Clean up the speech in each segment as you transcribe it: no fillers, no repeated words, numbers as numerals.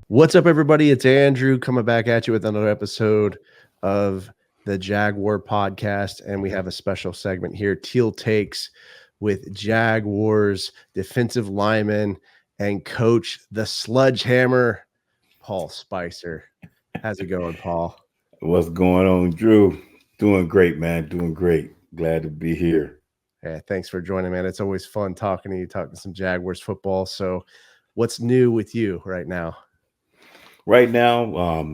What's up, everybody? It's Andrew coming back at you with another episode of the Jaguar podcast. And we have a special segment here, Teal Takes, with Jaguars defensive lineman and coach, the Sludgehammer, Paul Spicer. How's it going, Paul? What's going on, Drew? Doing great, man. Doing great. Glad to be here. Yeah, thanks for joining, man. It's always fun talking to you, talking some Jaguars football. So what's new with you right now? Right now,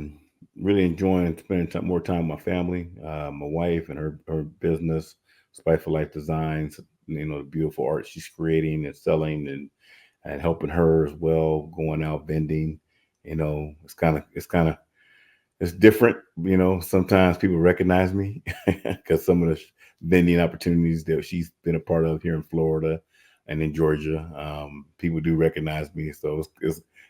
really enjoying spending more time with my family, my wife and her business, Spiteful Life Designs, the beautiful art she's creating and selling and helping her as well, going out vending. It's different. Sometimes people recognize me because some of the vending opportunities that she's been a part of here in Florida and in Georgia, people do recognize me. So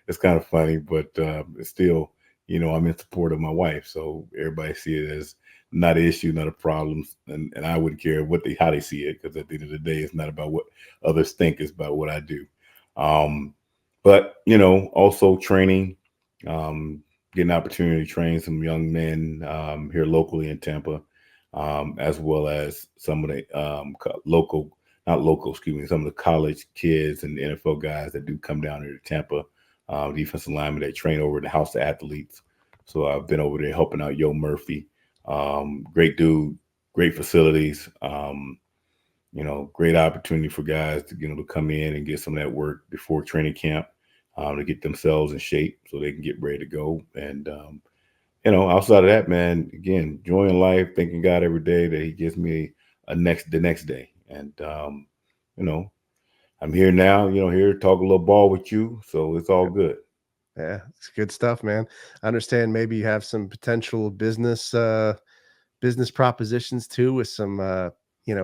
it's kind of funny, but it's still, I'm in support of my wife. So everybody see it as not an issue, not a problem. And I wouldn't care how they see it, because at the end of the day, it's not about what others think, it's about what I do. But, also training, getting an opportunity to train some young men here locally in Tampa, as well as some of the some of the college kids and NFL guys that do come down here to Tampa, defensive linemen that train over in the House of Athletes. So I've been over there helping out Yo Murphy. Great dude, great facilities, great opportunity for guys to come in and get some of that work before training camp, to get themselves in shape so they can get ready to go. And, outside of that, man, again, enjoying life, thanking God every day that he gives me the next day. And, I'm here now, here to talk a little ball with you. So it's all good. Yeah, it's good stuff, man. I understand maybe you have some potential business propositions too, with some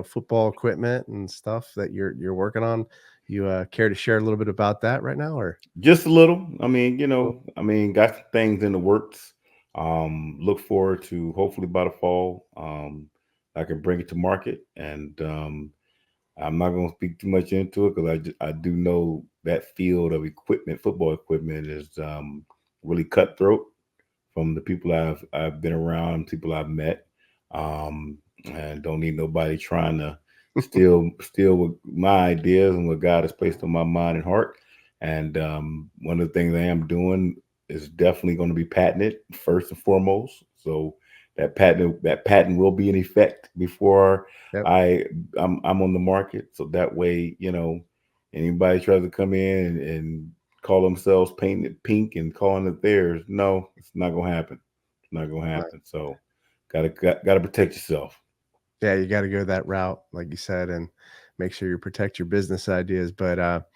football equipment and stuff that you're working on. You care to share a little bit about that right now, or just a little? Got some things in the works. Look forward to hopefully by the fall, I can bring it to market. And I'm not going to speak too much into it, because I do know that field of equipment, football equipment, is really cutthroat from the people I've been around, people I've met, and don't need nobody trying to steal with my ideas and what God has placed on my mind and heart. And one of the things I am doing is definitely going to be patented first and foremost. So that patent will be in effect before I'm on the market. So that way, anybody tries to come in and call themselves painted pink and calling it theirs, no, it's not gonna happen. It's not gonna happen. Right. So gotta protect yourself. Yeah, you got to go that route, like you said, and make sure you protect your business ideas. But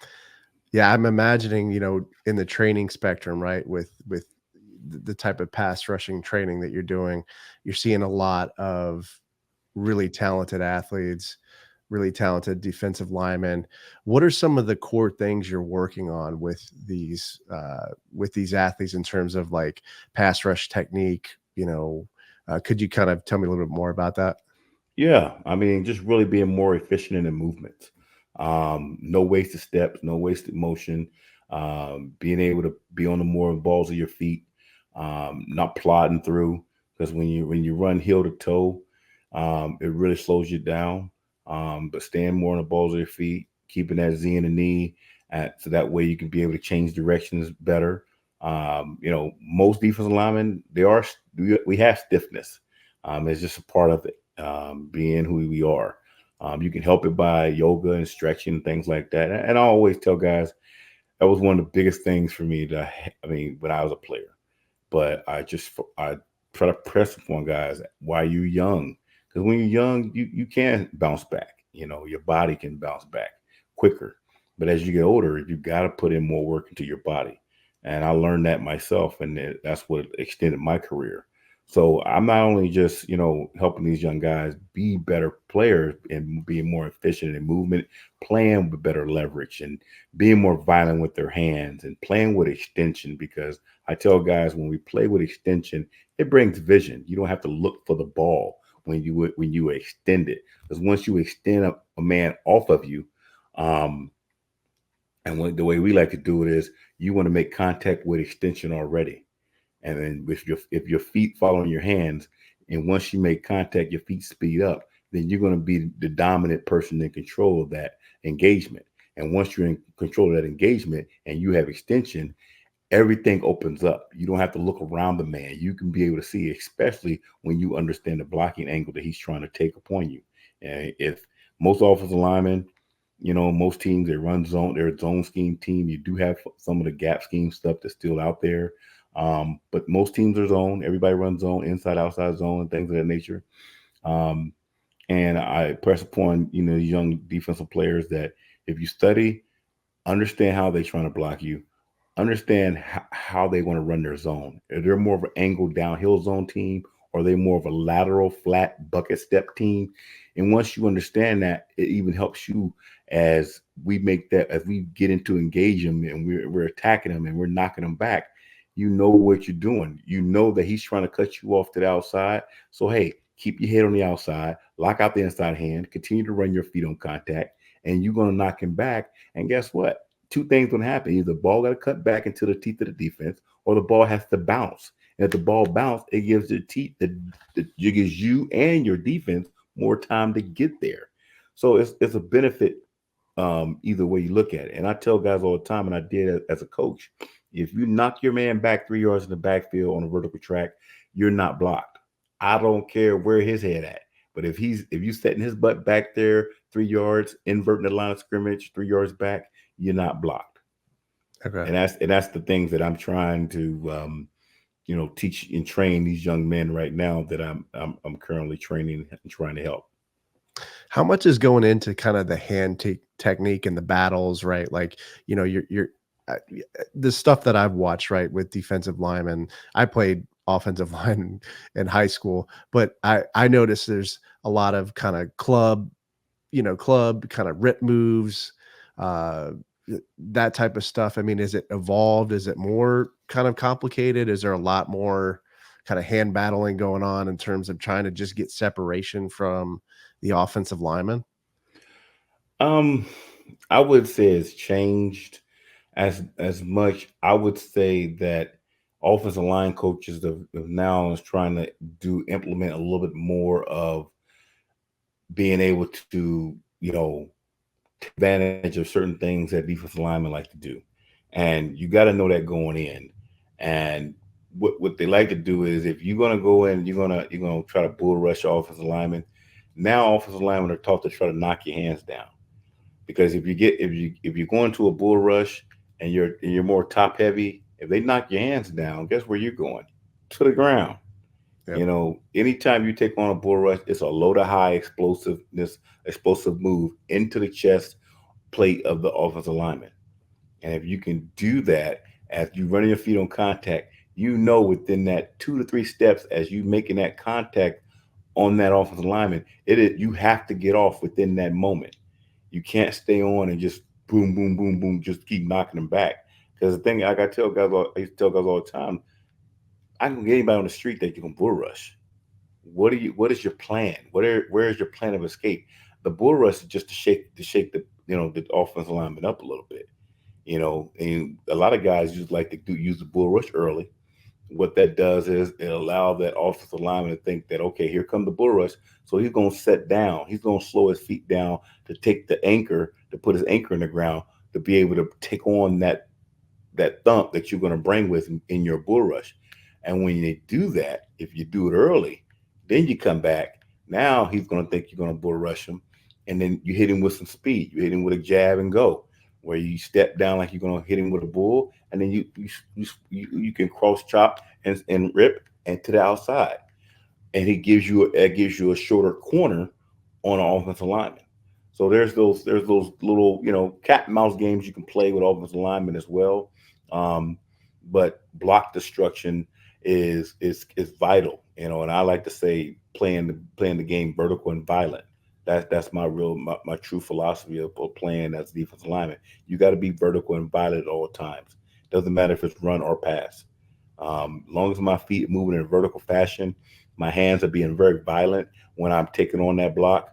yeah, I'm imagining, in the training spectrum, right, with the type of pass rushing training that you're doing, you're seeing a lot of really talented athletes, really talented defensive linemen. What are some of the core things you're working on with these athletes in terms of like pass rush technique? Could you kind of tell me a little bit more about that? Yeah, just really being more efficient in the movement. No wasted steps, no wasted motion. Being able to be on the more balls of your feet, not plodding through, because when you run heel to toe, it really slows you down. But staying more on the balls of your feet, keeping that Z in the knee, so that way you can be able to change directions better. Most defensive linemen, we have stiffness. It's just a part of it, being who we are. You can help it by yoga and stretching and things like that. And I always tell guys, that was one of the biggest things for me when I was a player. But I try to press upon guys, why you young? Because when you're young, you can bounce back. Your body can bounce back quicker. But as you get older, you got to put in more work into your body. And I learned that myself, and that's what extended my career. So I'm not only just, helping these young guys be better players and being more efficient in movement, playing with better leverage and being more violent with their hands and playing with extension, because I tell guys, when we play with extension, it brings vision. You don't have to look for the ball. when you extend it. Because once you extend a man off of you, um, and the way we like to do it is you want to make contact with extension already. And then if your feet follow in your hands, and once you make contact, your feet speed up, then you're going to be the dominant person in control of that engagement. And once you're in control of that engagement and you have extension, everything opens up. You don't have to look around the man. You can be able to see, especially when you understand the blocking angle that he's trying to take upon you. And if most offensive linemen, most teams, they run zone, they're a zone scheme team. You do have some of the gap scheme stuff that's still out there. But most teams are zone. Everybody runs zone, inside, outside zone, and things of that nature. Um, and I press upon, young defensive players that if you study, understand how they're trying to block you, understand how they want to run their zone. Are they more of an angle downhill zone team, or are they more of a lateral flat bucket step team? And once you understand that, it even helps you as we get into engage them and we're attacking them and we're knocking them back. You know what you're doing. You know that he's trying to cut you off to the outside. So hey, keep your head on the outside, lock out the inside hand, continue to run your feet on contact, and you're going to knock him back. And guess what? Two things going to happen. Either the ball got to cut back into the teeth of the defense, or the ball has to bounce. And if the ball bounces, it gives it gives you and your defense more time to get there. So it's a benefit either way you look at it. And I tell guys all the time, and I did as a coach, if you knock your man back 3 yards in the backfield on a vertical track, you're not blocked. I don't care where his head at. But if you setting his butt back there 3 yards, inverting the line of scrimmage 3 yards back, you're not blocked. Okay. And that's the things that I'm trying to teach and train these young men right now that I'm currently training and trying to help. How much is going into kind of the technique and the battles, right? Like, you're the stuff that I've watched, right, with defensive linemen. I played offensive line in high school, but I noticed there's a lot of kind of club kind of rip moves, uh, that type of stuff. I mean, is it evolved? Is it more kind of complicated? Is there a lot more kind of hand battling going on in terms of trying to just get separation from the offensive lineman? Um, I would say it's changed as much. I would say that offensive line coaches of now is trying to implement a little bit more of being able to, take advantage of certain things that defensive linemen like to do. And you got to know that going in. And what they like to do is if you're gonna go in, you're gonna try to bull rush your offensive lineman. Now offensive linemen are taught to try to knock your hands down. Because if you're going to a bull rush and you're more top heavy, if they knock your hands down, guess where you're going? To the ground. Yep. Anytime you take on a bull rush, it's a low to high explosive move into the chest plate of the offensive lineman. And if you can do that as you running your feet on contact, within that 2 to 3 steps as you making that contact on that offensive lineman, you have to get off within that moment. You can't stay on and just boom, boom, boom, boom, just keep knocking them back. Because the thing like I used to tell guys all the time, I can get anybody on the street that you can bull rush. What is your plan? Where is your plan of escape? The bull rush is just to shake the offensive lineman up a little bit. And a lot of guys like to use the bull rush early. What that does is it allows that offensive lineman to think that, okay, here come the bull rush. So he's going to set down. He's going to slow his feet down to take the anchor, to put his anchor in the ground, to be able to take on that thump that you're going to bring with in your bull rush. And when you do that, if you do it early, then you come back. Now he's going to think you're going to bull rush him. And then you hit him with some speed. You hit him with a jab and go, where you step down like you're going to hit him with a bull. And then you can cross chop and rip and to the outside. And it gives you a shorter corner on an offensive lineman. So there's those little cat and mouse games you can play with offensive linemen as well. But block destruction is vital, and I like to say playing the game vertical and violent. That's my true philosophy of playing as a defensive lineman. You got to be vertical and violent at all times. Doesn't matter if it's run or pass. Long as my feet are moving in a vertical fashion, My hands are being very violent when I'm taking on that block,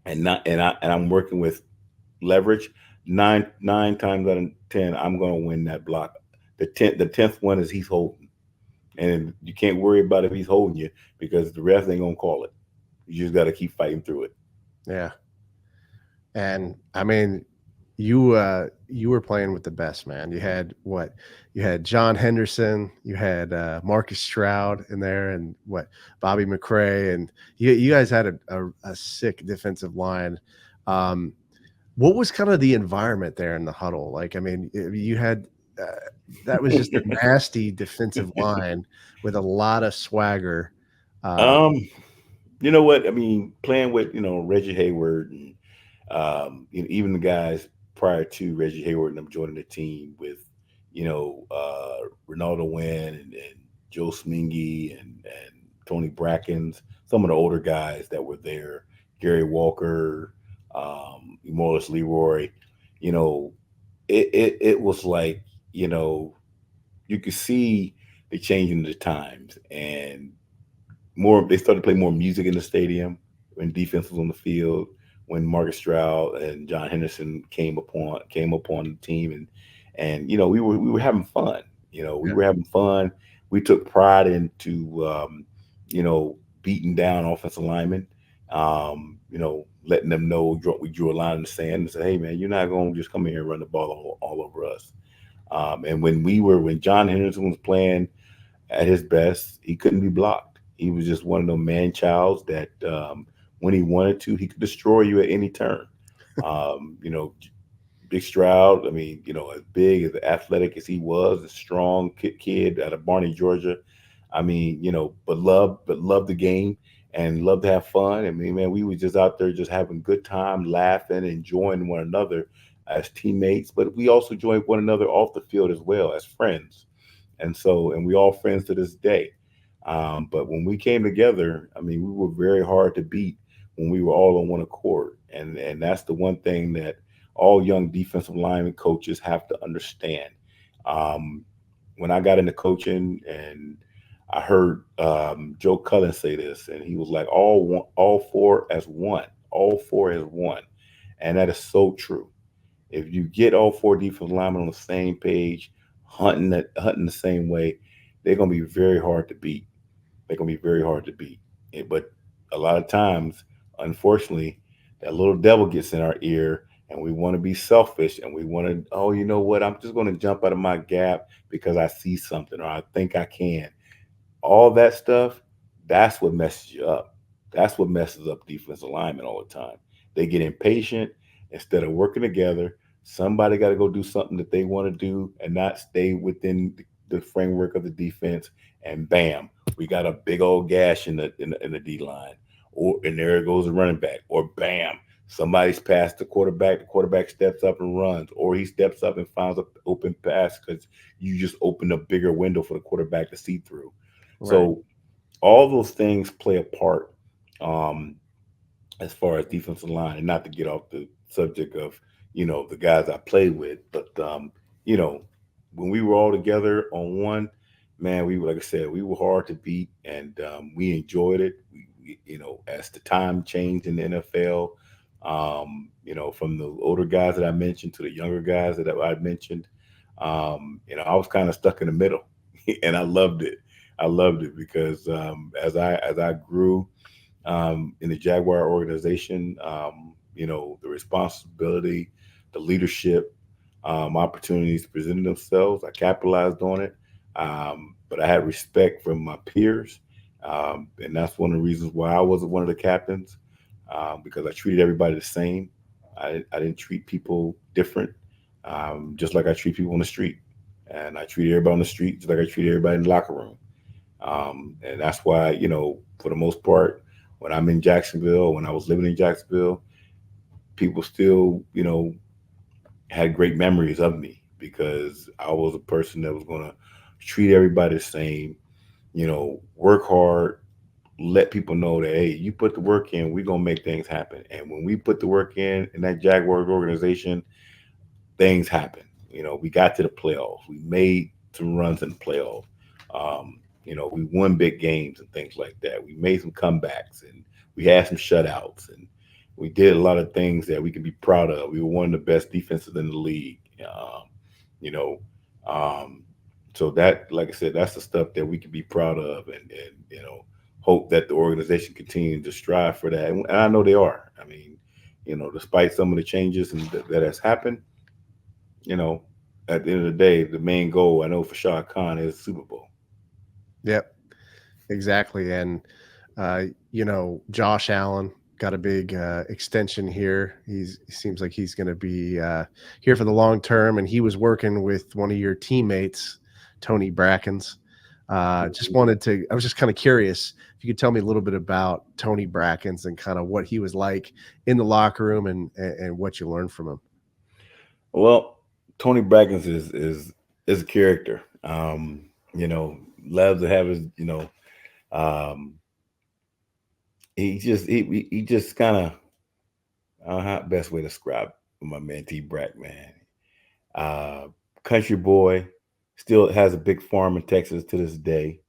and I'm working with leverage. Nine times out of 10, I'm going to win that block. The tenth one is he's holding, and you can't worry about if he's holding you because the ref ain't gonna call it. You just got to keep fighting through it. Yeah. And I mean, you were playing with the best, man. You had what? You had John Henderson, you had Marcus Stroud in there, and what, Bobby McCray, and you guys had a sick defensive line. Um, what was kind of the environment there in the huddle? Like, I mean, you had uh, that was just a nasty defensive line with a lot of swagger. Uh, um, you know what? I mean, playing with Reggie Hayward and even the guys prior to Reggie Hayward and them joining the team with Ronaldo Wynn and Joe Smingy and Tony Brackens, some of the older guys that were there, Gary Walker, Morris Leroy. You know, it was like you could see the change in the times, and more they started to play more music in the stadium when defense was on the field, when Marcus Stroud and John Henderson came upon the team, and we were having fun. We yeah, were having fun. We took pride into you know beating down offensive linemen. Letting them know we drew a line in the sand and said, "Hey, man, you're not going to just come here and run the ball all over us." And when John Henderson was playing at his best, he couldn't be blocked. He was just one of those man childs that when he wanted to, he could destroy you at any turn. Um, you know, Big Stroud, I mean, as big, as athletic as he was, a strong kid out of Barney, Georgia. I mean, but loved the game and loved to have fun. I mean, man, we were just out there just having good time, laughing, enjoying one another as teammates, but we also enjoyed one another off the field as well as friends. And we all friends to this day. But when we came together, I mean, we were very hard to beat when we were all on one accord. And that's the one thing that all young defensive lineman coaches have to understand. Um, when I got into coaching, and I heard Joe Cullen say this, and he was like, all four as one, all four as one," and that is so true. If you get all four defensive linemen on the same page, hunting the same way, they're gonna be very hard to beat. They're gonna be very hard to beat. But a lot of times, unfortunately, that little devil gets in our ear, and we want to be selfish, and we want to, oh, you know what? I'm just going to jump out of my gap because I see something or I think I can. All that stuff, that's what messes you up. That's what messes up defensive alignment all the time. They get impatient instead of working together. Somebody got to go do something that they want to do and not stay within the framework of the defense. And bam, we got a big old gash in the D line, or and there goes the running back, or bam, somebody's past the quarterback. The quarterback steps up and runs, or he steps up and finds an open pass because you just opened a bigger window for the quarterback to see through. right. So all those things play a part um, as far as defensive line, and not to get off the subject of the guys I played with, but you know when we were all together on one, man, we were, like I said, we were hard to beat, and we enjoyed it. As the time changed in the NFL, from the older guys that I mentioned to the younger guys that I mentioned, I was kind of stuck in the middle, and I loved it. I loved it because as I grew in the Jaguar organization, the responsibility, the leadership, opportunities presented themselves. I capitalized on it, but I had respect from my peers, and that's one of the reasons why I wasn't one of the captains, because I treated everybody the same. I didn't treat people different, just like I treat people on the street, and I treated everybody on the street just like I treated everybody in the locker room. And that's why, for the most part, when I'm in Jacksonville, when I was living in Jacksonville, people still, had great memories of me because I was a person that was going to treat everybody the same, work hard, let people know that, hey, you put the work in, we're going to make things happen. And when we put the work in that Jaguars organization, things happen. We got to the playoffs. We made some runs in the playoffs. Um, We won big games and things like that. We made some comebacks and we had some shutouts and we did a lot of things that we can be proud of. We were one of the best defenses in the league. You know, um, so that, like I said, that's the stuff that we can be proud of, and hope that the organization continues to strive for that. And I know they are. I mean, despite some of the changes that has happened, you know, at the end of the day, the main goal I know for Shah Khan is Super Bowl. Yep, exactly. And Josh Allen got a big extension here. He seems like he's going to be here for the long term, and he was working with one of your teammates, Tony Brackens. Just wanted to. I was just kind of curious if you could tell me a little bit about Tony Brackens and kind of what he was like in the locker room and what you learned from him. Well, Tony Brackens is a character. You know, loves to have his, um, he just kind of, I don't know how best way to describe my man T Brack, man. Uh, Country boy, still has a big farm in Texas to this day.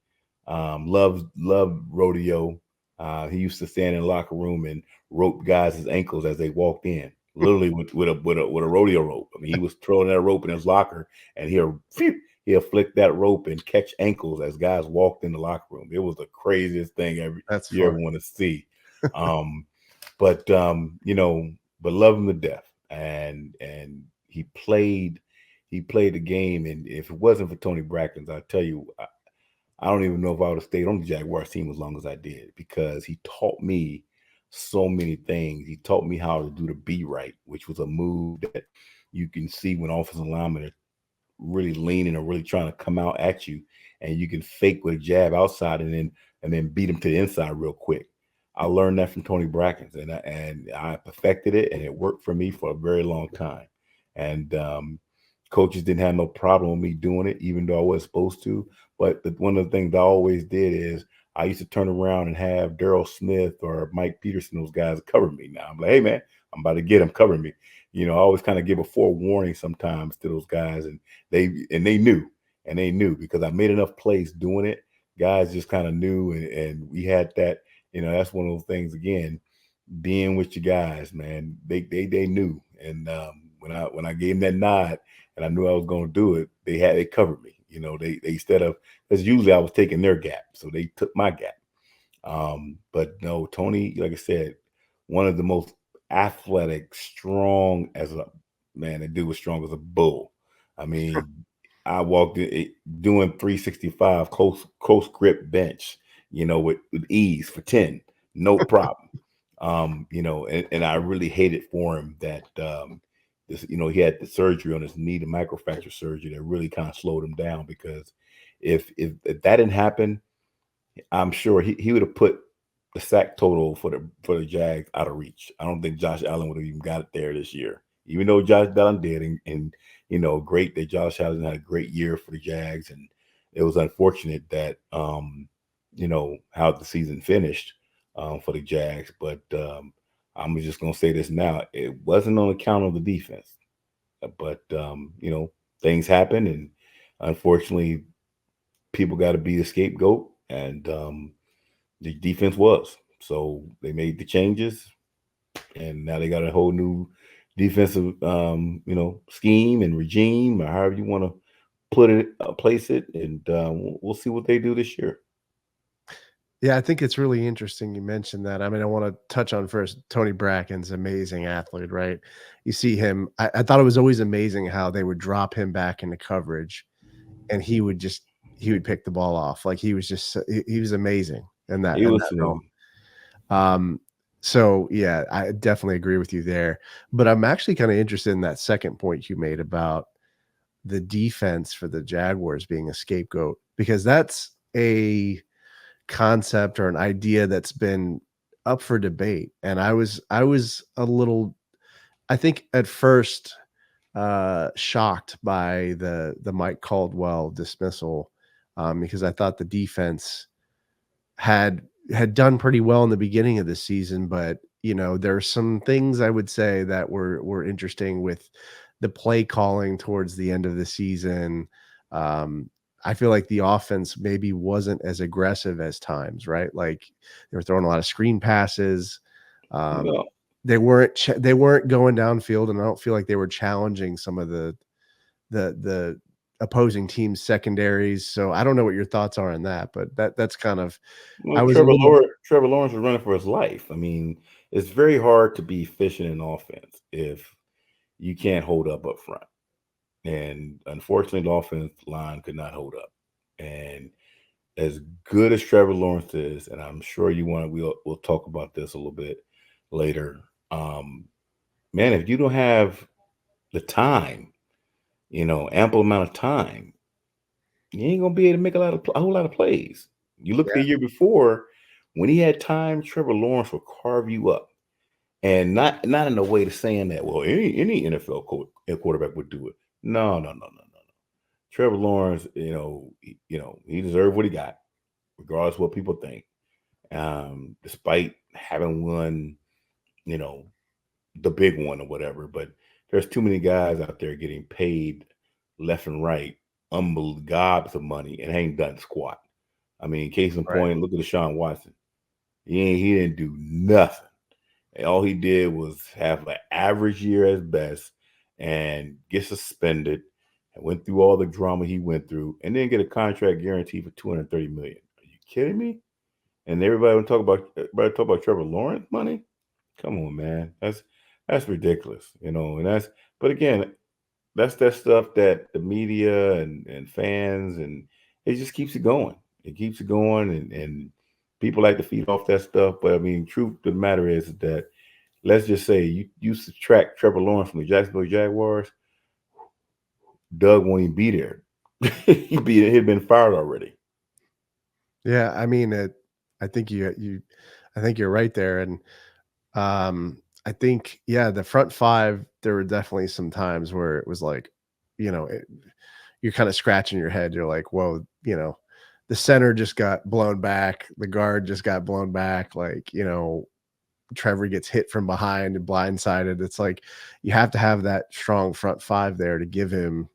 Loved rodeo. He used to stand in the locker room and rope guys' ankles as they walked in, literally with a rodeo rope. I mean, he was throwing that rope in his locker, and he'll flick that rope and catch ankles as guys walked in the locker room. It was the craziest thing That's you ever funny. want to see. Um, but love him to death, and he played the game, and if it wasn't for Tony Brackens, I tell you, I don't even know if I would have stayed on the Jaguars team as long as I did, because he taught me so many things. He taught me how to do the be right, which was a move that you can see when offensive linemen are really leaning or really trying to come out at you, and you can fake with a jab outside and then beat them to the inside real quick. I learned that from Tony Brackens, and I perfected it, and it worked for me for a very long time. And coaches didn't have no problem with me doing it, even though I wasn't supposed to. But one of the things I always did is I used to turn around and have Daryl Smith or Mike Peterson, those guys, cover me. Now I'm like, hey man, I'm about to get him, cover me. I always kind of give a forewarning sometimes to those guys, and they knew, because I made enough plays doing it. Guys just kind of knew, and we had that. That's one of those things again, being with your guys, man. They knew, and when I gave them that nod, and I knew I was going to do it, they covered me. They instead of, because usually I was taking their gap, so they took my gap. But no, Tony, like I said, one of the most athletic, strong as a man. The dude was strong as a bull. I mean, I walked doing 365 close grip bench, with ease for 10, no problem. And I really hated for him that he had the surgery on his knee, the microfracture surgery that really kind of slowed him down, because if that didn't happen, I'm sure he would have put the sack total for the Jags out of reach. I don't think Josh Allen would have even got it there this year, even though Josh Allen did, and great that Josh Allen had a great year for the Jags, and it was unfortunate that how the season finished for the Jags, but I'm just gonna say this now: it wasn't on account of the defense, but things happen, and unfortunately, people got to be the scapegoat, and the defense was. So they made the changes, and now they got a whole new defensive, scheme and regime, or however you want to place it, and we'll see what they do this year. Yeah, I think it's really interesting you mentioned that. I mean, I want to touch on first Tony Bracken's amazing athlete, right? You see him. I thought it was always amazing how they would drop him back into coverage, and he would pick the ball off. Like he was just he was amazing in that It in was that realm. Um, so yeah, I definitely agree with you there. But I'm actually kind of interested in that second point you made about the defense for the Jaguars being a scapegoat, because that's a concept or an idea that's been up for debate. And I was a little, I think at first shocked by the Mike Caldwell dismissal, because I thought the defense had had done pretty well in the beginning of the season, but there's some things I would say that were interesting with the play calling towards the end of the season. Um, I feel like the offense maybe wasn't as aggressive as times, right? Like they were throwing a lot of screen passes. Um, Well, they weren't going downfield, and I don't feel like they were challenging some of the opposing team's secondaries. So I don't know what your thoughts are on that, but that's kind of I well, was a Trevor little Lawrence, Trevor Lawrence was running for his life. I mean, it's very hard to be efficient in offense if you can't hold up front. And unfortunately, the offensive line could not hold up. And as good as Trevor Lawrence is, and I'm sure you want to, we'll talk about this a little bit later. Um, Man, if you don't have the time, ample amount of time, you ain't gonna be able to make a whole lot of plays. You look the yeah, year before when he had time, Trevor Lawrence will carve you up, and not in a way to saying that well any NFL quarterback would do it. No, no, no, no, no. Trevor Lawrence, he deserved what he got, regardless of what people think. Despite having won, you know, the big one or whatever, but there's too many guys out there getting paid left and right, unbelievable gobs of money, and ain't done squat. I mean, case in right, point, look at Deshaun Watson. He didn't do nothing. And all he did was have an average year at best and get suspended and went through all the drama he went through and then get a contract guarantee for 230 million. Are you kidding me? And everybody talk about Trevor Lawrence money? Come on, man. That's ridiculous, and but again, that's that stuff that the media and fans and it just keeps it going. It keeps it going and people like to feed off that stuff. But I mean, truth of the matter is that let's just say you subtract Trevor Lawrence from the Jacksonville Jaguars, Doug won't even be there. He'd been fired already. yeah. I mean, I think I think you're right there, and I think yeah, the front five. There were definitely some times where it was like, you know, you're kind of scratching your head. You're like, whoa, the center just got blown back, the guard just got blown back, like, Trevor gets hit from behind and blindsided. It's like you have to have that strong front five there to give him,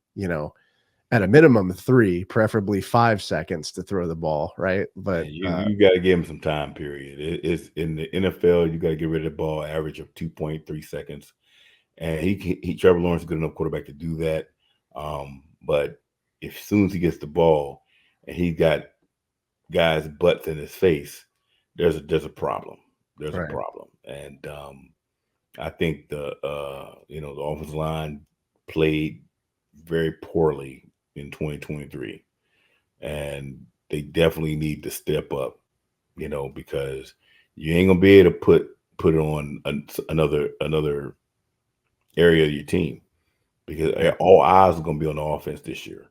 at a minimum 3, preferably 5 seconds to throw the ball, right? But And you got to give him some time period. It's in the NFL. You got to get rid of the ball average of 2.3 seconds, and Trevor Lawrence is a good enough quarterback to do that. But as soon as he gets the ball and he got guys' butts in his face, there's a problem. There's a right, problem, and I think the offensive line played very poorly in 2023, and they definitely need to step up. Because you ain't gonna be able to put it on another area of your team because yeah, all eyes are gonna be on the offense this year.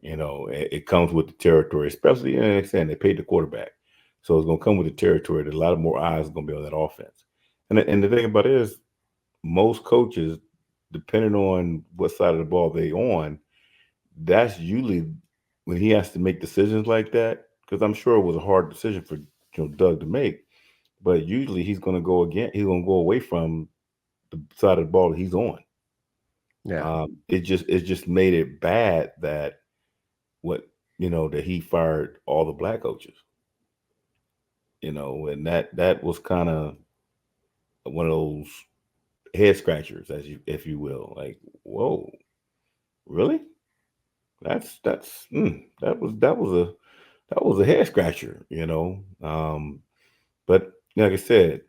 It comes with the territory, especially saying they paid the quarterback, so it's gonna come with the territory. That a lot of more eyes are gonna be on that offense. And the thing about it is, most coaches, depending on what side of the ball they on, that's usually when he has to make decisions like that. Because I'm sure it was a hard decision for Doug to make, but usually he's going to go again. He's going to go away from the side of the ball that he's on. yeah, It just made it bad that what that he fired all the black coaches. And that was kind of one of those head scratchers, as you if you will. Like, whoa, really? That was a head scratcher. But like I said,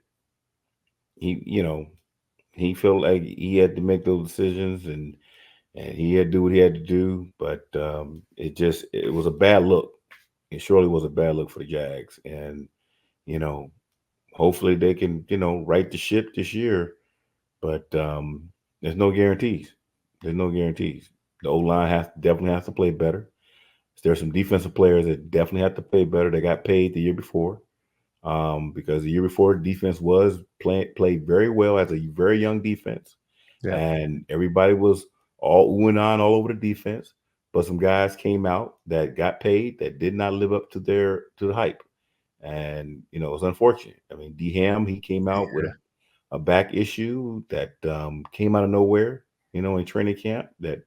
he felt like he had to make those decisions and he had to do what he had to do. But it was a bad look. It surely was a bad look for the Jags. And you know, hopefully they can right the ship this year. But there's no guarantees. There's no guarantees. The O line definitely has to play better. There's some defensive players that definitely have to play better. They got paid the year before, because the year before defense was played very well as a very young defense, yeah, and everybody was all oohing on all over the defense. But some guys came out that got paid that did not live up to the hype, and it's unfortunate. I mean, D Ham, he came out with a back issue that came out of nowhere, in training camp that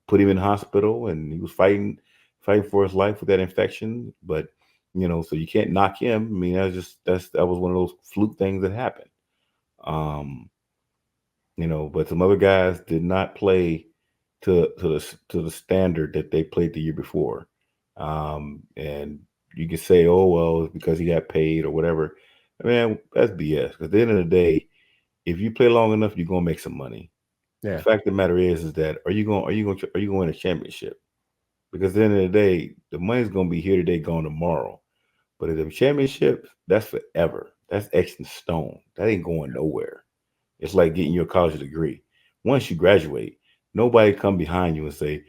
put him in hospital, and he was fighting fighting for his life with that infection. But so you can't knock him. I mean, that was one of those fluke things that happened. Um, but some other guys did not play to the standard that they played the year before. And you can say, oh well, it's because he got paid or whatever. Man, that's BS. Because at the end of the day, if you play long enough, you're gonna make some money. The Yeah. fact of the matter is that are you going to win a championship? Because at the end of the day, the money's gonna be here today, gone tomorrow. But at the championship, that's forever. That's etched in stone. That ain't going nowhere. It's like getting your college degree. Once you graduate, nobody come behind you and say,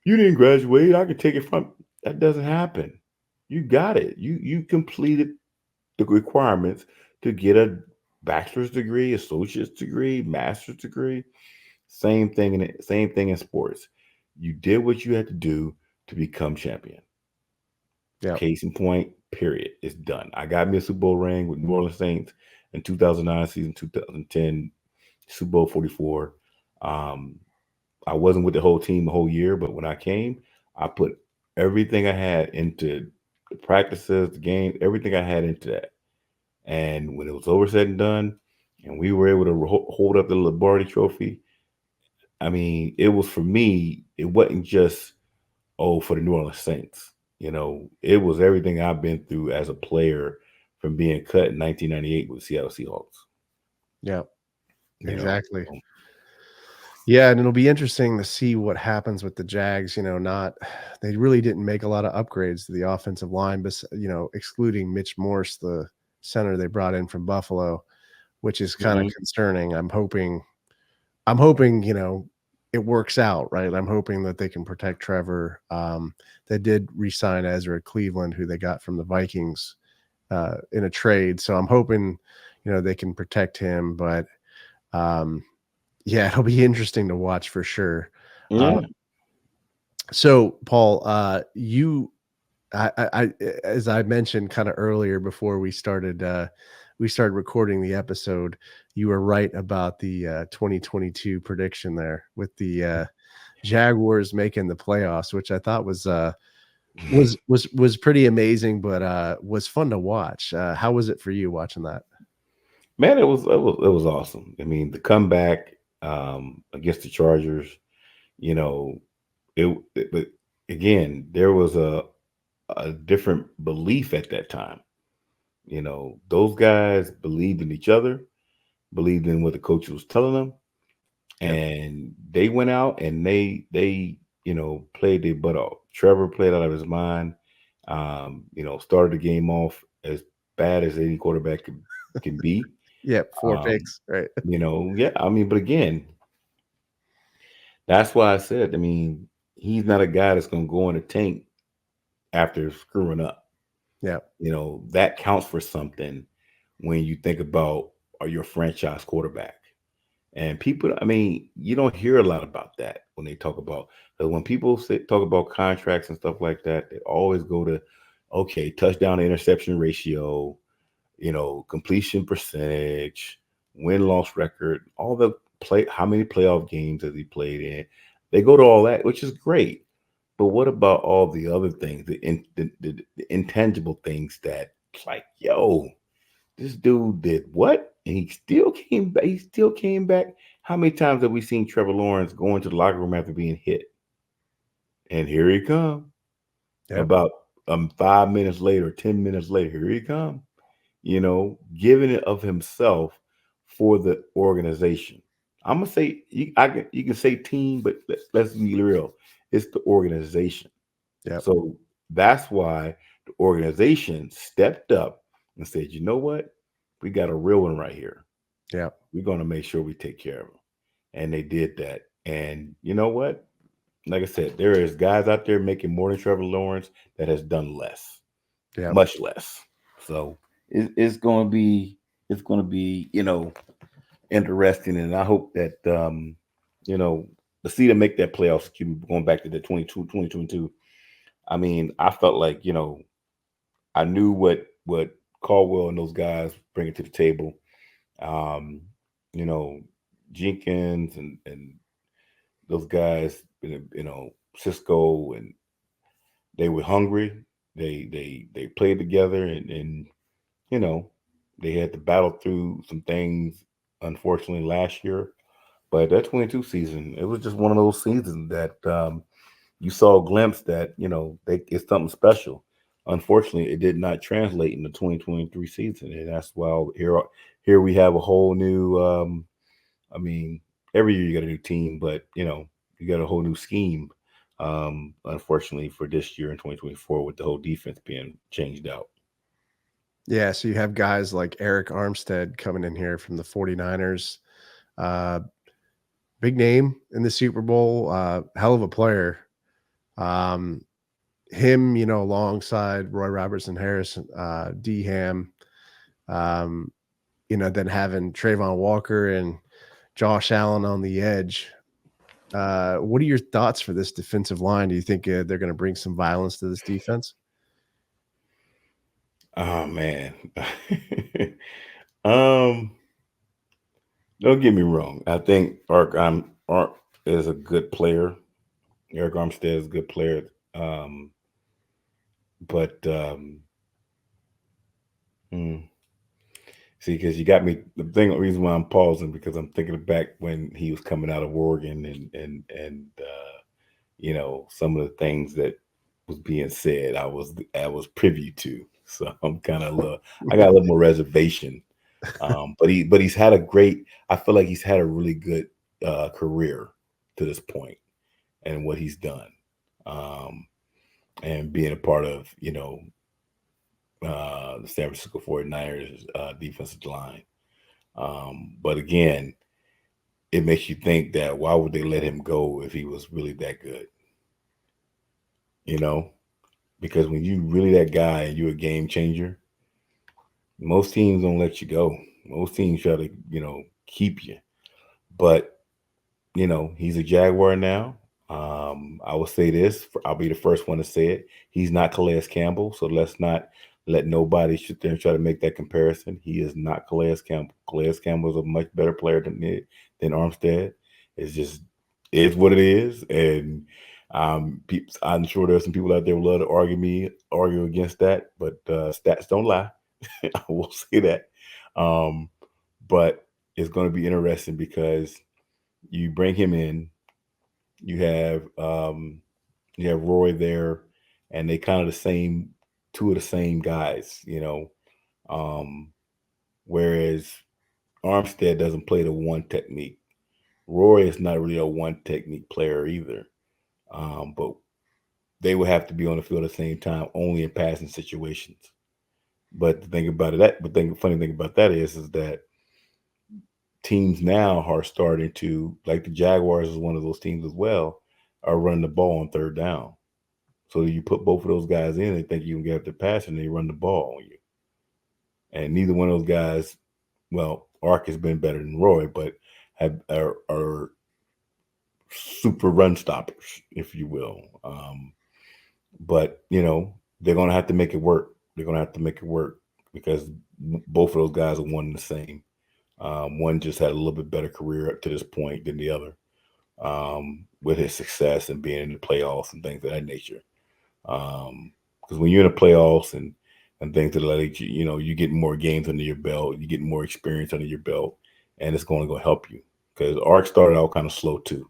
"You didn't graduate. I can take it from." That doesn't happen. You got it. You completed the requirements to get a bachelor's degree, associate's degree, master's degree. Same thing in sports. You did what you had to do to become champion. Yeah. Case in point, period. It's done. I got me a Super Bowl ring with New Orleans Saints in 2009 season, 2010 Super Bowl 44. Um, I wasn't with the whole team the whole year, but when I came, I put everything I had into the practices, the game, everything I had into that. And when it was over, said and done, and we were able to hold up the Lombardi Trophy, I mean, it was for me. It wasn't just for the New Orleans Saints. It was everything I've been through as a player from being cut in 1998 with Seattle Seahawks. Yeah. You know, Exactly. Yeah, and it'll be interesting to see what happens with the Jags. Not they really didn't make a lot of upgrades to the offensive line, but excluding Mitch Morse, the center they brought in from Buffalo, which is kind of Mhm. concerning. I'm hoping it works out, right? I'm hoping that they can protect Trevor. They did re-sign Ezra Cleveland, who they got from the Vikings in a trade, so I'm hoping they can protect him, but. Yeah, it'll be interesting to watch for sure. Yeah. So Paul, as I mentioned kind of earlier before we started recording the episode, you were right about the 2022 prediction there with the Jaguars making the playoffs, which I thought was pretty amazing, but was fun to watch. How was it for you watching that? Man, it was awesome. I mean, the comeback against the Chargers, you know, but again, there was a different belief at that time. Those guys believed in each other, believed in what the coach was telling them, Yep. and they went out and they played their butt off. Trevor played out of his mind. Started the game off as bad as any quarterback can be. Yep. Four Um, picks, right? yeah, I mean, but again, that's why I said, I mean, he's not a guy that's going to go in a tank after screwing up. Yeah. That counts for something when you think about are you a franchise quarterback. And people, I mean, you don't hear a lot about that when they talk about, because when people talk about contracts and stuff like that, they always go to, okay, touchdown to interception ratio, completion percentage, win loss record, all the how many playoff games has he played in? They go to all that, which is great. But what about all the other things, the intangible things that it's like, yo, this dude did what? And he still came back. He still came back. How many times have we seen Trevor Lawrence go into the locker room after being hit? And here he come. Yep. About 5 minutes later, 10 minutes later, here he come. Giving it of himself for the organization. I'm gonna say you can say team, but let's be real. It's the organization. Yep. So that's why the organization stepped up and said, you know what? We got a real one right here. Yep. We're gonna make sure we take care of him. And they did that. And you know what? Like I said, there is guys out there making more than Trevor Lawrence that has done less, Yep. much less. So it's going to be interesting, and I hope that you know to see them make that playoffs. Going back to the 2022. I mean, I felt like I knew what Caldwell and those guys bringing to the table. Um, you know, Jenkins and those guys, Cisco, and They were hungry. They played together, and you know, they had to battle through some things, unfortunately, last year. But that 22 season, it was just one of those seasons that you saw a glimpse that, it's something special. Unfortunately, it did not translate in the 2023 season. And that's why here we have a whole new, I mean, every year you got a new team, but, you got a whole new scheme. Unfortunately, for this year in 2024, with the whole defense being changed out. Yeah, so you have guys like Eric Armstead coming in here from the 49ers. Uh, Big name in the Super Bowl, hell of a player. Um, Him, alongside Roy Robertson-Harris, D Ham, um, then having Trayvon Walker and Josh Allen on the edge. What are your thoughts for this defensive line? Do you think they're going to bring some violence to this defense? Oh man. um, don't get me wrong. I think Ark is a good player. Eric Armstead is a good player. But hmm, see, because you got me. The reason why I'm pausing because I'm thinking back when he was coming out of Oregon and some of the things that was being said. I was privy to, so I'm kind of I got a little more reservation. But he's had a great. I feel like he's had a really good career to this point, and what he's done, um, and being a part of the San Francisco 49ers defensive line. But again, it makes you think that why would they let him go if he was really that good? You know, because when you really that guy and you're a game changer, most teams don't let you go. Most teams try to, keep you. But, he's a Jaguar now. I will say this, I'll be the first one to say it. He's not Calais Campbell, so let's not let nobody sit there and try to make that comparison. He is not Calais Campbell. Calais Campbell is a much better player than Armstead. It's just is what it is, and I'm sure there's some people out there who love to argue against that, but stats don't lie. I will say that. Um, but it's going to be interesting because you bring him in, you have Roy there, and they kind of the same, two of the same guys. Um, whereas Armstead doesn't play the one technique. Roy is not really a one technique player either. But they would have to be on the field at the same time, only in passing situations. But the thing about it, funny thing about that is that teams now are starting to, like the Jaguars is one of those teams as well, are running the ball on third down. So you put both of those guys in, they think you can get up the pass and they run the ball on you. And neither one of those guys, well, Ark has been better than Roy, but are super run stoppers, if you will. But they're gonna have to make it work. They're gonna have to make it work because both of those guys are one and the same. One just had a little bit better career up to this point than the other, with his success and being in the playoffs and things of that nature. Because when you're in the playoffs and things of that nature, you get more games under your belt, you get more experience under your belt, and it's going to go help you. Because Ark started out kind of slow too.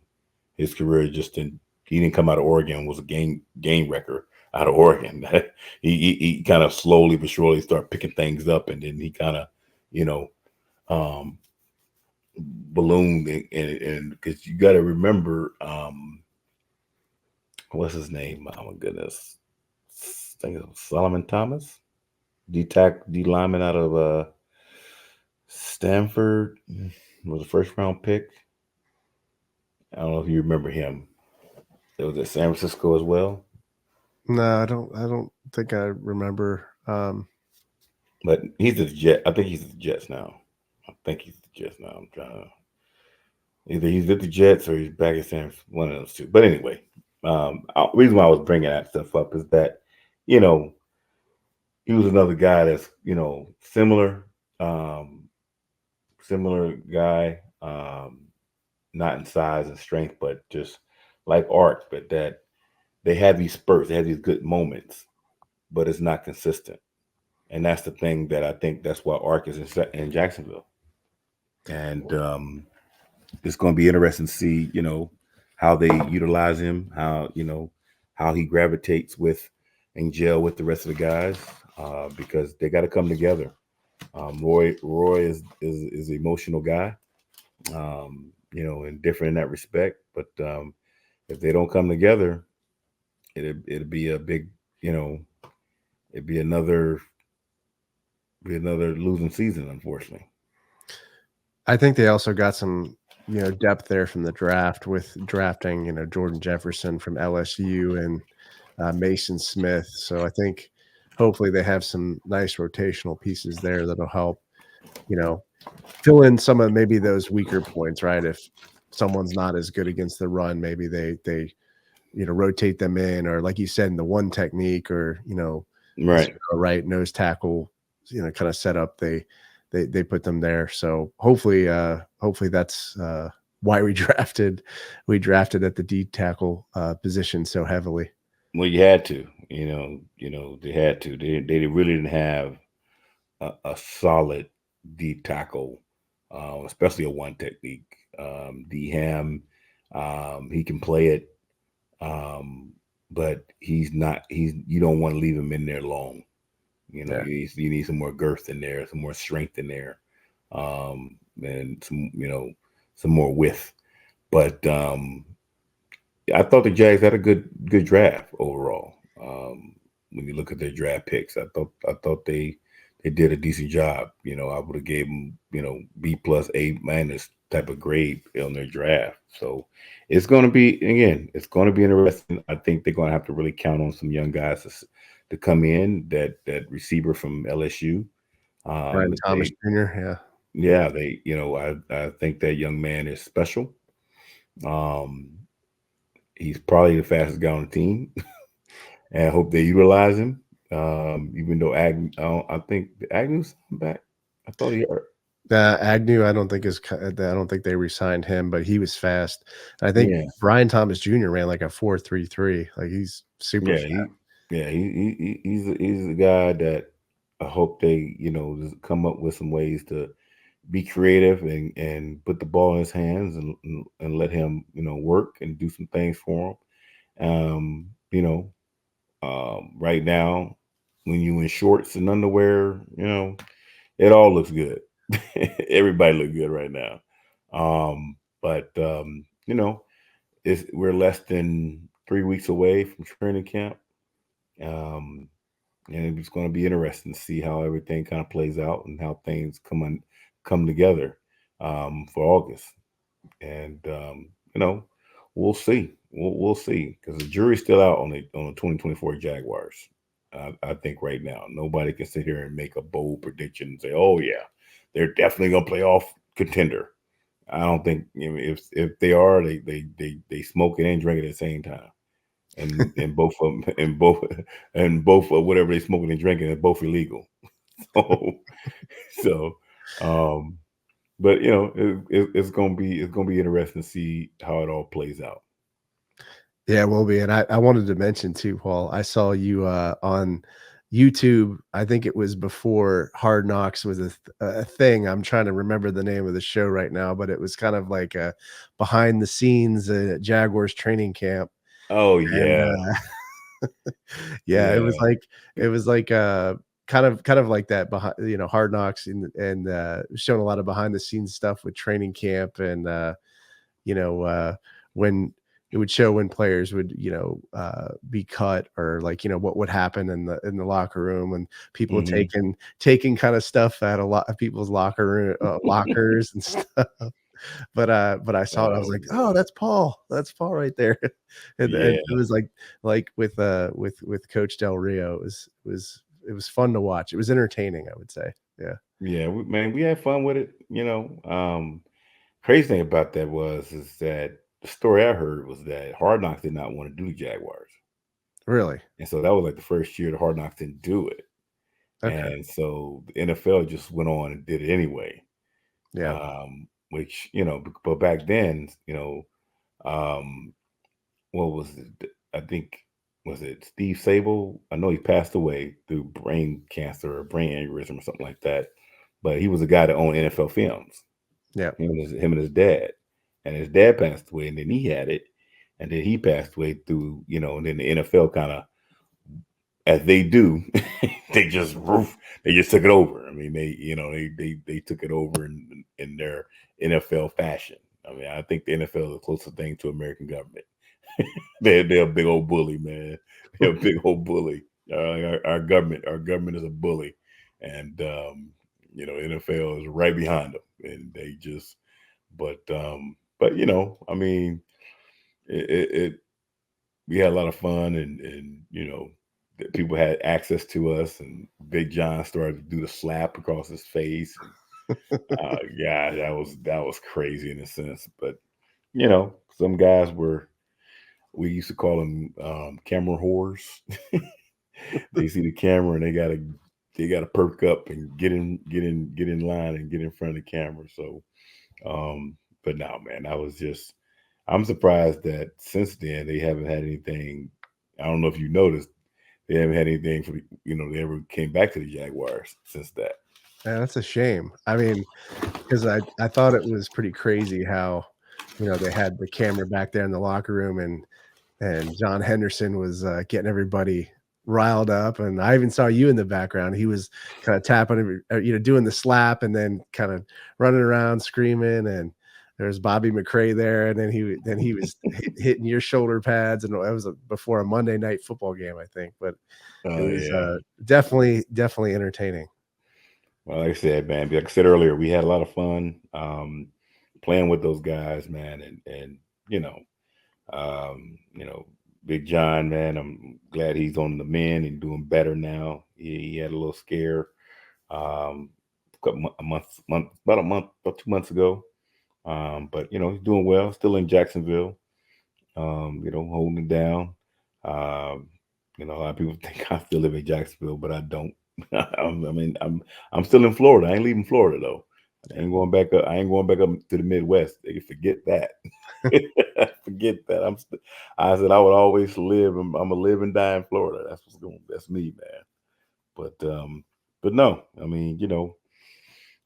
His career just didn't. He didn't come out of Oregon was a game wrecker out of Oregon. he kind of slowly but surely started picking things up, and then he kind of, you know, um, ballooned. And because you got to remember, what's his name? Oh my goodness, I think it was Solomon Thomas, D-Lineman out of Stanford, was a first round pick. I don't know if you remember him. It was at San Francisco as well. No, I don't think I remember. But he's the Jet. I think he's the Jets now. I think he's the Jets now. I'm trying to either he's with the Jets or he's back at San. One of those two. But anyway, reason why I was bringing that stuff up is that you know he was another guy that's similar, um, similar guy, not in size and strength, but just like Art, but that they have these spurts, they have these good moments, but it's not consistent. And that's the thing that I think that's why Ark is in Jacksonville. And it's going to be interesting to see, how they utilize him, how he gravitates with and gel with the rest of the guys, because they got to come together. Roy is an emotional guy, and different in that respect. But if they don't come together, it'll be a big, you know, it'd be another losing season, unfortunately. I think they also got some, depth there from the draft with drafting, Jordan Jefferson from LSU and Mason Smith. So I think hopefully they have some nice rotational pieces there that'll help, you know, fill in some of maybe those weaker points, right? If someone's not as good against the run, maybe they rotate them in, or like you said, in the one technique, or Right. right nose tackle, kind of set up. They put them there. So hopefully that's why we drafted at the D tackle position so heavily. Well, you had to, they had to. They really didn't have a solid D tackle, especially a one technique. D Ham, he can play it, but he's not. You don't want to leave him in there long. Yeah. You need some more girth in there, some more strength in there, and some more width. But I thought the Jags had a good draft overall. When you look at their draft picks, I thought they did a decent job. I would have gave them B+, A- type of grade on their draft. So it's going to be interesting. I think they're going to have to really count on some young guys to come in. That receiver from LSU, Brian Thomas they Jr. Yeah. yeah they I think that young man is special. Um, he's probably the fastest guy on the team, and I hope they utilize him. Even though I think Agnew's back. I thought he hurt. Agnew, I don't think they re-signed him, but he was fast. I think Yeah, Brian Thomas Jr. ran like a 4.33. Like he's super yeah, fast. he's a guy that I hope they just come up with some ways to be creative and put the ball in his hands and let him work and do some things for him. Right now, when you in shorts and underwear, it all looks good. Everybody look good right now. But we're less than 3 weeks away from training camp. Um, and it's going to be interesting to see how everything kind of plays out and how things come together for August. And we'll see. We'll see, because the jury's still out on the 2024 Jaguars. I think right now nobody can sit here and make a bold prediction and say, "Oh yeah, they're definitely gonna play off contender." I don't think, if they are, they smoke it and drink it at the same time, and both of them and both of whatever they smoking and drinking are both illegal. So, so um, but it's gonna be interesting to see how it all plays out. Yeah, will be. And I wanted to mention too, Paul, I saw you on YouTube. I think it was before Hard Knocks was a thing. I'm trying to remember the name of the show right now, but it was kind of like a behind the scenes Jaguars training camp. Oh And yeah, yeah, yeah. it was like kind of like that behind, Hard Knocks, and showing a lot of behind the scenes stuff with training camp, and when it would show when players would, be cut, or like, what would happen in the locker room, and people Hmm. taking kind of stuff out of a lot of people's lockers and stuff. But I saw it, I was Oh like, "Oh, man, that's Paul right there." And yeah, it was like with Coach Del Rio, it was fun to watch. It was entertaining, I would say. Yeah. yeah. Man, we had fun with it. Crazy thing about that is that the story I heard was that Hard Knocks did not want to do the Jaguars, Really? and so that was like the first year the Hard Knocks didn't do it, Okay. and so the NFL just went on and did it anyway. Yeah. Which but back then, um, what was it? I think was it Steve Sable? I know he passed away through brain cancer or brain aneurysm or something like that. But he was a guy that owned NFL Films. Yeah. Him and his dad, and his dad passed away, and then he had it, and then he passed away through, and then the NFL kind of, as they do, they just they just took it over. I mean, they took it over in their NFL fashion. I mean, I think the NFL is the closest thing to American government. They're a big old bully, man. They're a big old bully. Our government is a bully, and NFL is right behind them, and they just. But I mean, it we had a lot of fun, and people had access to us, and Big John started to do the slap across his face, and yeah, that was crazy in a sense. But some guys were, we used to call them camera whores. They see the camera and they gotta perk up and get in line and get in front of the camera. So, but no, man, I'm surprised that since then they haven't had anything. I don't know if you noticed, they haven't had anything they ever came back to the Jaguars since that. Yeah, that's a shame. I mean, because I thought it was pretty crazy how, they had the camera back there in the locker room, and John Henderson was, getting everybody riled up, and I even saw you in the background. He was kinda tapping doing the slap and then kinda running around screaming, and there's Bobby McCray there, and then he was hitting your shoulder pads, and that was, before a Monday night football game, I think, but it Oh was, yeah. definitely entertaining. Well, like I said, man, like I said earlier, we had a lot of fun playing with those guys, man, and Big John, man, I'm glad he's on the mend and doing better now. He had a little scare about 2 months ago. But he's doing well, still in Jacksonville, holding it down. Um, a lot of people think I still live in Jacksonville, but I don't. I'm still in Florida. I ain't leaving Florida though. I Yeah. ain't going back up. I ain't going back up to the Midwest. They can forget that. Forget that. I said I would always live. I'm a live and die in Florida. That's what's going. That's me, man. But no. I mean,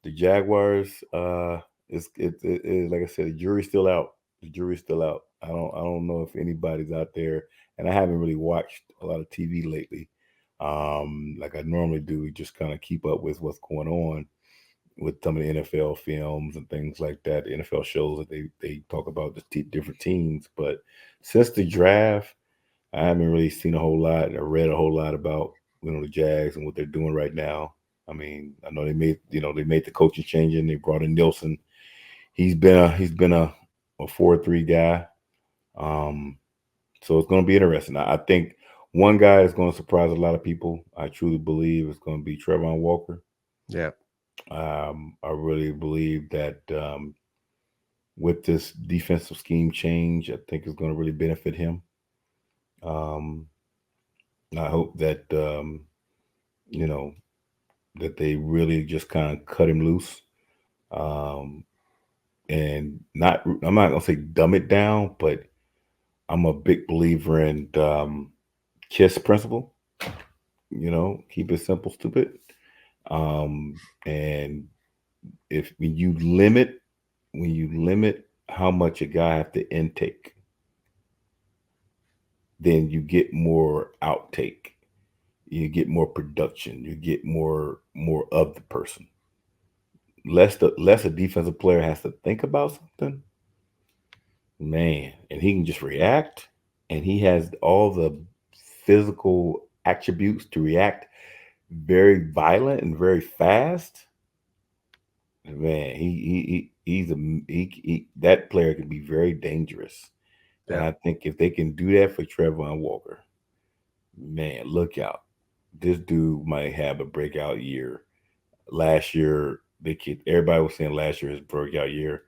the Jaguars. It's like I said, the jury's still out. The jury's still out. I don't know if anybody's out there, and I haven't really watched a lot of TV lately, like I normally do. Just kind of keep up with what's going on with some of the NFL films and things like that, the NFL shows that they talk about the different teams. But since the draft, I haven't really seen a whole lot or read a whole lot about the Jags and what they're doing right now. I mean, I know they made the coaching change and they brought in Nielsen. He's been a 4-3 guy. Um, so it's going to be interesting. I think one guy is going to surprise a lot of people. I truly believe it's going to be Trevor Walker. Yeah. I really believe that with this defensive scheme change, I think it's going to really benefit him. Um, I hope that you know that they really just kind of cut him loose, um, and not. I'm not gonna say dumb it down, but I'm a big believer in KISS principle. Keep it simple, stupid. And if when you limit how much a guy have to intake, then you get more outtake. You get more production. You get more of the person. Less a defensive player has to think about something, man, and he can just react, and he has all the physical attributes to react very violent and very fast. Man, that player can be very dangerous. And Yeah. I think if they can do that for Trevor Walker, man, look out. This dude might have a breakout year. Last year, everybody was saying last year is breakout year.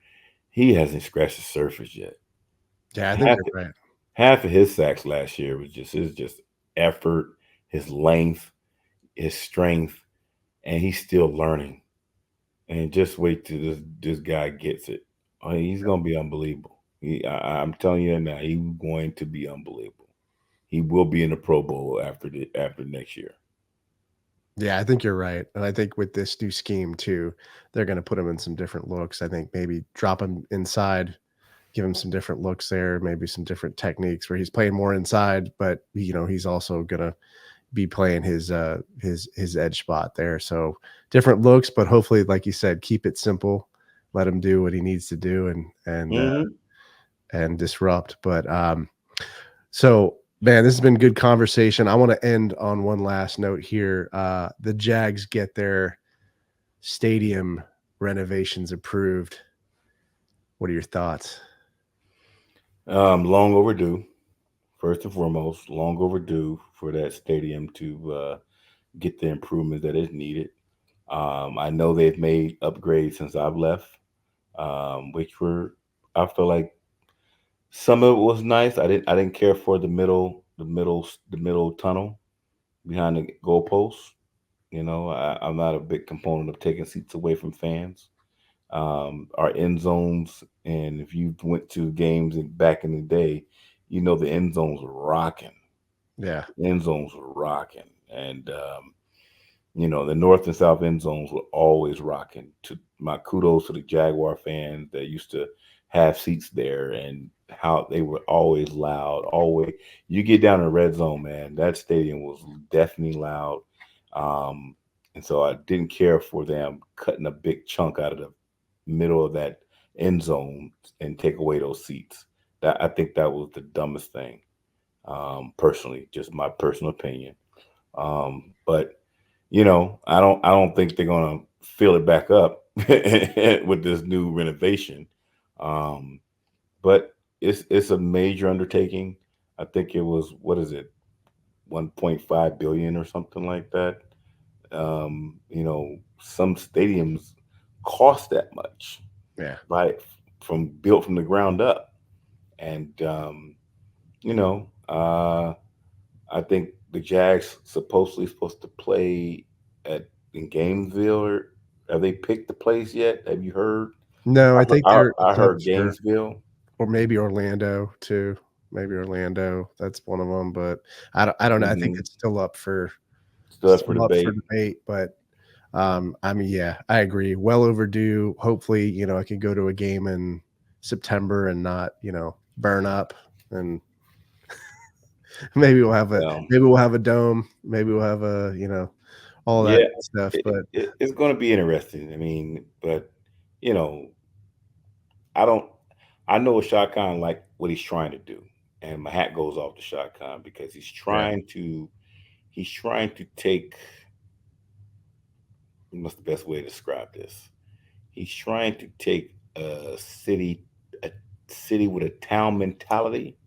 He hasn't scratched the surface yet. Yeah, I think Half you're right. half of his sacks last year was just effort, his length, his strength, and he's still learning. And just wait till this guy gets it. He's gonna be unbelievable. I'm telling you now, he's going to be unbelievable. he will be in the Pro Bowl after next year. Yeah, I think you're right, and I think with this new scheme too, they're gonna put him in some different looks. I think maybe drop him inside, give him some different looks there, maybe some different techniques where he's playing more inside, but he's also gonna be playing his edge spot there. So different looks, but hopefully, like you said, keep it simple. Let him do what he needs to do Hmm. and disrupt. But so man, this has been good conversation. I want to end on one last note here. The Jags get their stadium renovations approved. What are your thoughts? Long overdue. First and foremost, long overdue for that stadium to get the improvements that is needed. I know they've made upgrades since I've left, which were I feel like some of it was nice. I didn't care for the middle tunnel behind the goalposts. I'm not a big component of taking seats away from fans. Our end zones, and if you went to games back in the day, the end zones were rocking. Yeah, End zones were rocking, and the north and south end zones were always rocking. To my kudos to the Jaguar fans that used to have seats there, and how they were always loud. Always, you get down in the red zone, man. That stadium was definitely loud, um, and so I didn't care for them cutting a big chunk out of the middle of that end zone and take away those seats. That I think that was the dumbest thing. Personally, just my personal opinion. But I don't think they're gonna fill it back up with this new renovation. Um, but it's a major undertaking. I think it was, what is it, 1.5 billion or something like that. Some stadiums cost that much, yeah. right? From built from the ground up, and you know, uh, I think the Jags supposed to play at in Gainesville. Or have they picked the place yet? Have you heard? No, I think I, they're I heard close, Gainesville. or maybe Orlando too. Maybe Orlando. That's one of them. But I don't know. I think Hmm. it's still up for Still up for debate. debate. But I mean, yeah, I agree. Well overdue. Hopefully, I can go to a game in September and not, burn up. And maybe we'll have a Um, maybe we'll have a dome. Maybe we'll have all that yeah, good stuff. it, But it's going to be interesting. I mean, but you know, I don't. I know what Shah Khan like what he's trying to do, and my hat goes off to Shah Khan because yeah, he's trying to take. What's the best way to describe this? He's trying to take a city with a town mentality,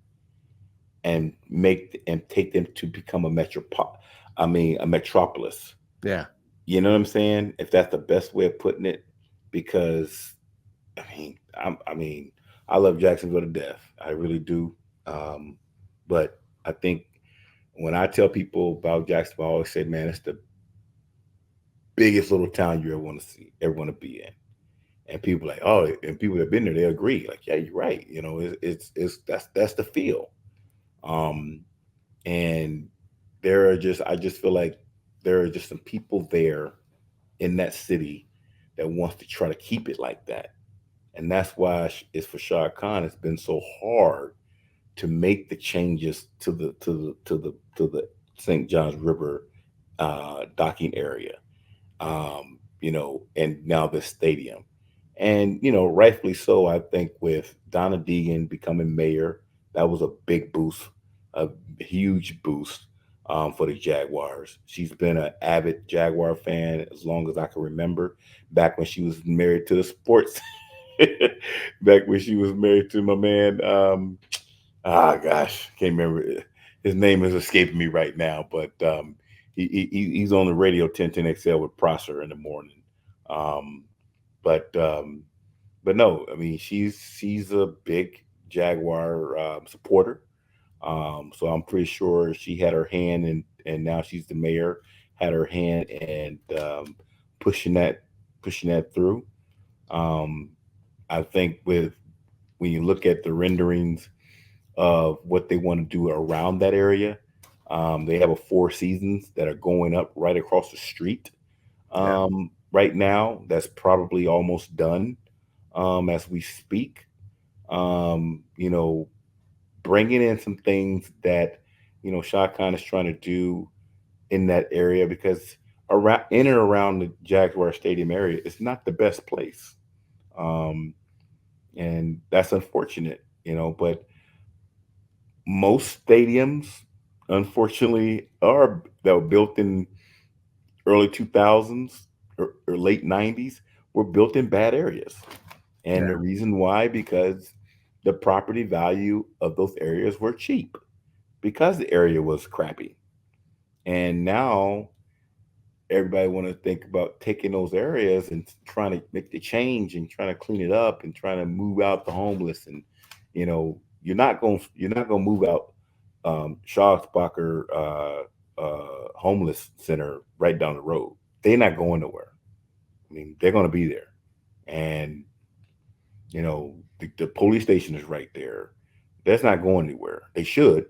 and take them to become a metropolis. yeah. You know what I'm saying? If that's the best way of putting it, because I mean, I love Jacksonville to death. I really do. Um, but I think when I tell people about Jacksonville, I always say, man, it's the biggest little town you ever want to see, ever want to be in. And people like, oh, and people that have been there, they agree. Like, yeah, you're right. It's that's the feel. Um, and I just feel like there are just some people there in that city that wants to try to keep it like that. And that's why it's for Shah Khan. It's been so hard to make the changes to the St. John's River docking area, and now the stadium. And, rightfully so, I think with Donna Deegan becoming mayor, that was a big boost, a huge boost for the Jaguars. She's been an avid Jaguar fan as long as I can remember, back when she was married to the sports, back when she was married to my man. Gosh, can't remember. His name is escaping me right now, but he's on the radio 1010XL with Prosser in the morning. Um, but no, I mean she's a big Jaguar supporter. So I'm pretty sure she had her hand in, and now she's the mayor, had her hand and pushing that pushing that through. Um, I think with when you look at the renderings of what they want to do around that area. They have a Four Seasons that are going up right across the street Yeah. right now. That's probably almost done as we speak. You know, bringing in some things that, you know, Shad Khan is trying to do in that area, because around in and around the Jaguar Stadium area, it's not the best place. Um, and that's unfortunate, you know, but most stadiums, unfortunately, are that were built in early 2000s or late 90s were built in bad areas. And Yeah. the reason why, because the property value of those areas were cheap because the area was crappy. And now everybody want to think about taking those areas and trying to make the change and trying to clean it up and trying to move out the homeless. And you know, you're not gonna move out Schlossbacher homeless center right down the road. They're not going nowhere. I mean, they're going to be there. And you know, the police station is right there. That's not going anywhere. They should.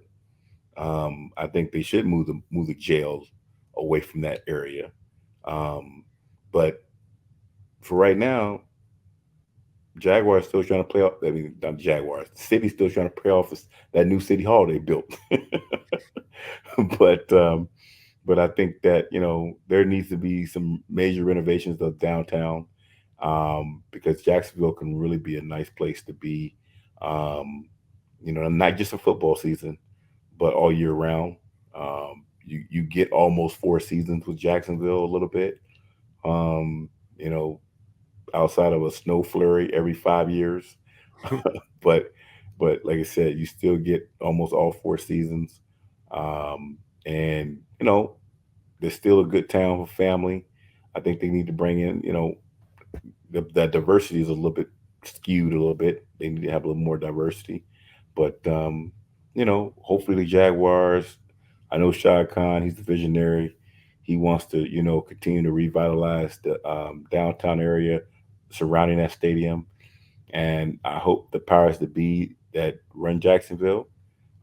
I think they should move the jails away from that area. Um, but for right now, Jaguars still trying to play off. I mean, not Jaguars. The city's still trying to play off that new city hall they built. but but I think that, you know, there needs to be some major renovations of downtown, because Jacksonville can really be a nice place to be. Um, you know, not just a football season, but all year round. You get almost four seasons with Jacksonville a little bit. Um, you know, outside of a snow flurry every 5 years, but like I said, you still get almost all four seasons. And you know, there's still a good town for family. I think they need to bring in, you know, the diversity is a little bit skewed a little bit. They need to have a little more diversity. But you know, hopefully the Jaguars. I know Shad Khan. He's the visionary. He wants to, you know, continue to revitalize the downtown area surrounding that stadium. And I hope the powers that be that run Jacksonville,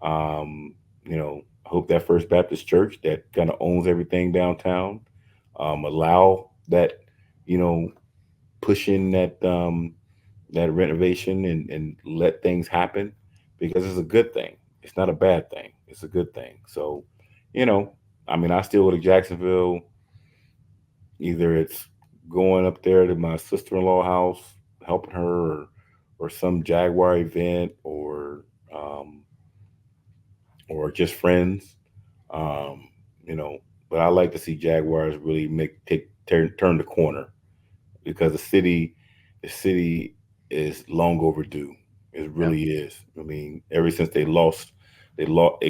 you know, I hope that First Baptist Church that kind of owns everything downtown, allow that, you know, push in that renovation and let things happen, because it's a good thing. It's not a bad thing. It's a good thing. So, you know, I mean, I still go to Jacksonville. Either it's going up there to my sister-in-law house, helping her, or some Jaguar event, um, or just friends. Um, you know, but I like to see Jaguars really turn the corner, because the city is long overdue. It Yeah. really is. I mean, ever since they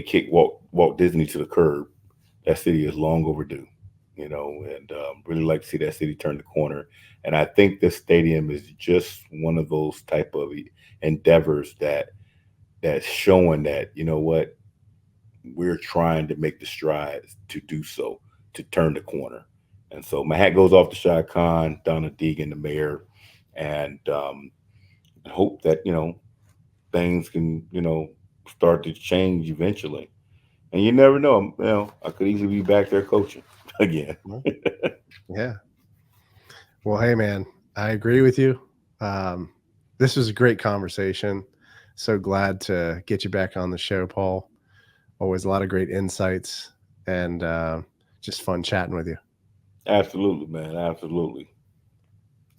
kicked Walt Disney to the curb. That city is long overdue. You know, and really like to see that city turn the corner. And I think this stadium is just one of those type of endeavors that's showing that, you know what, we're trying to make the strides to do so, to turn the corner. And so my hat goes off to Shad Khan, Donna Deegan, the mayor, and I hope that, you know, things can, you know, start to change eventually. And you never know, you know, I could easily be back there coaching again. Well, yeah. Well, hey, man, I agree with you. This was a great conversation. So glad to get you back on the show, Paul. Always a lot of great insights and just fun chatting with you. Absolutely, man. Absolutely.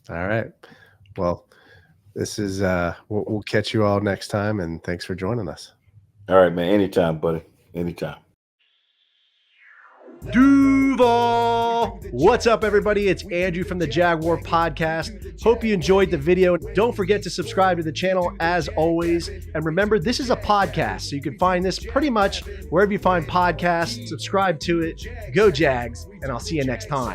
All right. Well, this is we'll catch you all next time, and thanks for joining us. All right, man. Anytime, buddy. Anytime. Duval! What's up, everybody? It's Andrew from the Jaguar Podcast. Hope you enjoyed the video. Don't forget to subscribe to the channel as always. And remember, this is a podcast, so you can find this pretty much wherever you find podcasts. Subscribe to it. Go Jags, and I'll see you next time.